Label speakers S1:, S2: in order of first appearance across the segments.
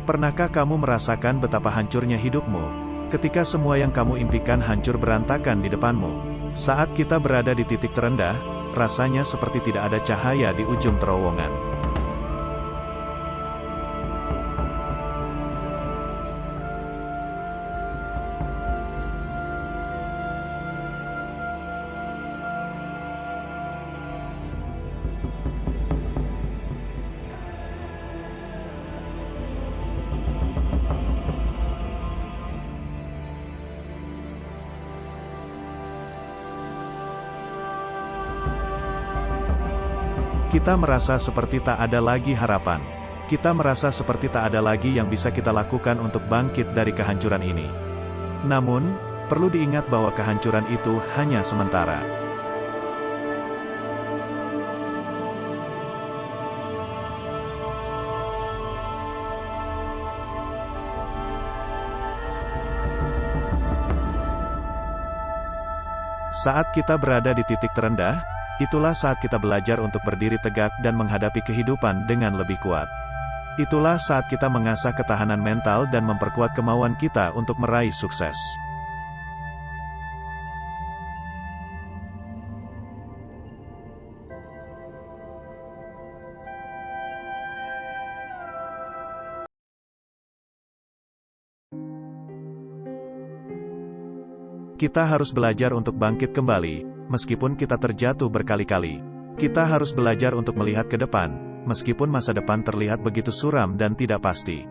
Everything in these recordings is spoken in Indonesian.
S1: Pernahkah kamu merasakan betapa hancurnya hidupmu, ketika semua yang kamu impikan hancur berantakan di depanmu? Saat kita berada di titik terendah, rasanya seperti tidak ada cahaya di ujung terowongan. Kita merasa seperti tak ada lagi harapan. Kita merasa seperti tak ada lagi yang bisa kita lakukan untuk bangkit dari kehancuran ini. Namun, perlu diingat bahwa kehancuran itu hanya sementara. Saat kita berada di titik terendah, itulah saat kita belajar untuk berdiri tegak dan menghadapi kehidupan dengan lebih kuat. Itulah saat kita mengasah ketahanan mental dan memperkuat kemauan kita untuk meraih sukses. Kita harus belajar untuk bangkit kembali, meskipun kita terjatuh berkali-kali. Kita harus belajar untuk melihat ke depan, meskipun masa depan terlihat begitu suram dan tidak pasti.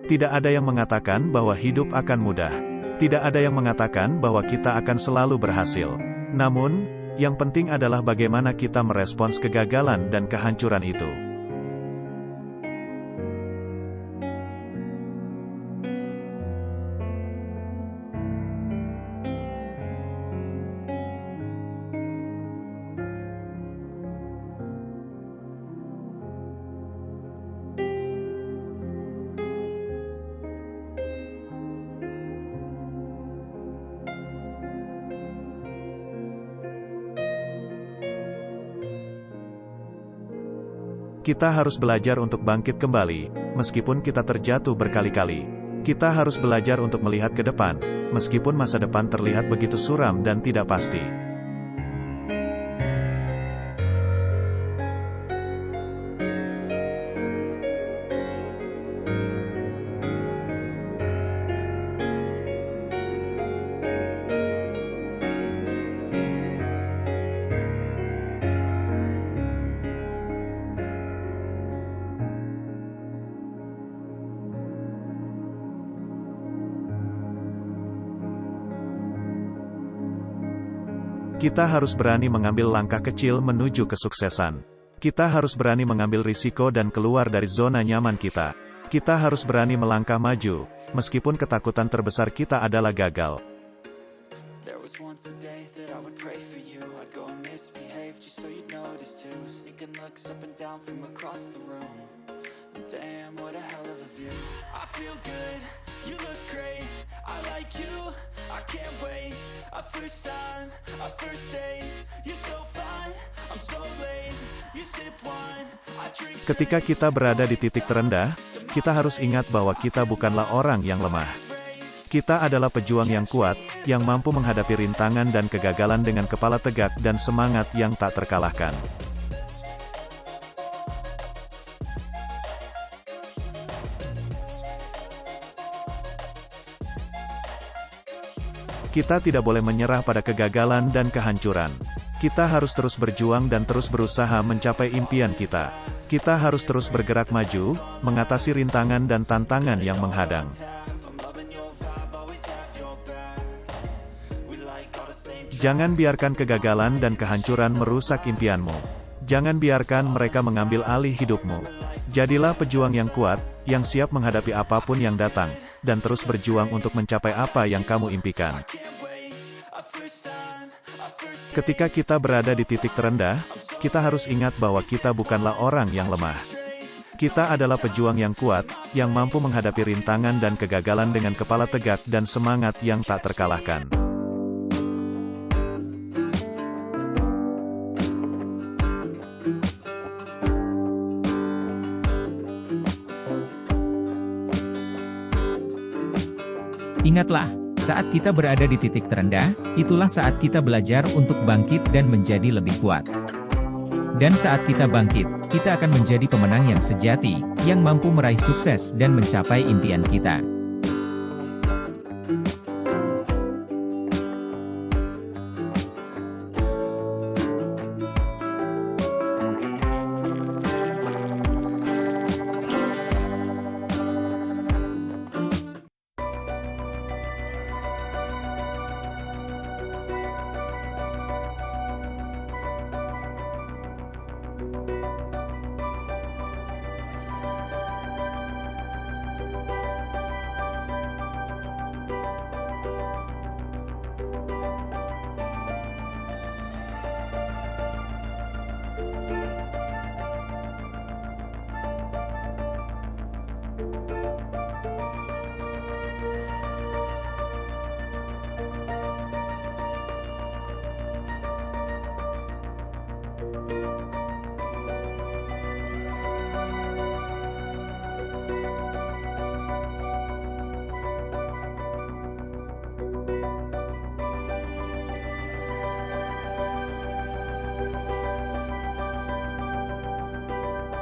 S1: Tidak ada yang mengatakan bahwa hidup akan mudah. Tidak ada yang mengatakan bahwa kita akan selalu berhasil. Namun, yang penting adalah bagaimana kita merespons kegagalan dan kehancuran itu. Kita harus belajar untuk bangkit kembali, meskipun kita terjatuh berkali-kali. Kita harus belajar untuk melihat ke depan, meskipun masa depan terlihat begitu suram dan tidak pasti. Kita harus berani mengambil langkah kecil menuju kesuksesan. Kita harus berani mengambil risiko dan keluar dari zona nyaman kita. Kita harus berani melangkah maju, meskipun ketakutan terbesar kita adalah gagal.
S2: There was once a day that I would pray for you. I'd go and misbehave just so you'd notice too. Sneaking looks up and down from across the room. Damn, what a hell of a view. I feel good, you look great. I like you, I can't wait. A first time, a first date. You're so fine, I'm so late. You sip wine, I drink.
S1: Ketika kita berada di titik terendah, kita harus ingat bahwa kita bukanlah orang yang lemah. Kita adalah pejuang yang kuat, yang mampu menghadapi rintangan dan kegagalan dengan kepala tegak dan semangat yang tak terkalahkan. Kita tidak boleh menyerah pada kegagalan dan kehancuran. Kita harus terus berjuang dan terus berusaha mencapai impian kita. Kita harus terus bergerak maju, mengatasi rintangan dan tantangan yang menghadang. Jangan biarkan kegagalan dan kehancuran merusak impianmu. Jangan biarkan mereka mengambil alih hidupmu. Jadilah pejuang yang kuat, yang siap menghadapi apapun yang datang, dan terus berjuang untuk mencapai apa yang kamu impikan. Ketika kita berada di titik terendah, kita harus ingat bahwa kita bukanlah orang yang lemah. Kita adalah pejuang yang kuat, yang mampu menghadapi rintangan dan kegagalan dengan kepala tegak dan semangat yang tak terkalahkan.
S3: Ingatlah, saat kita berada di titik terendah, itulah saat kita belajar untuk bangkit dan menjadi lebih kuat. Dan saat kita bangkit, kita akan menjadi pemenang yang sejati, yang mampu meraih sukses dan mencapai impian kita.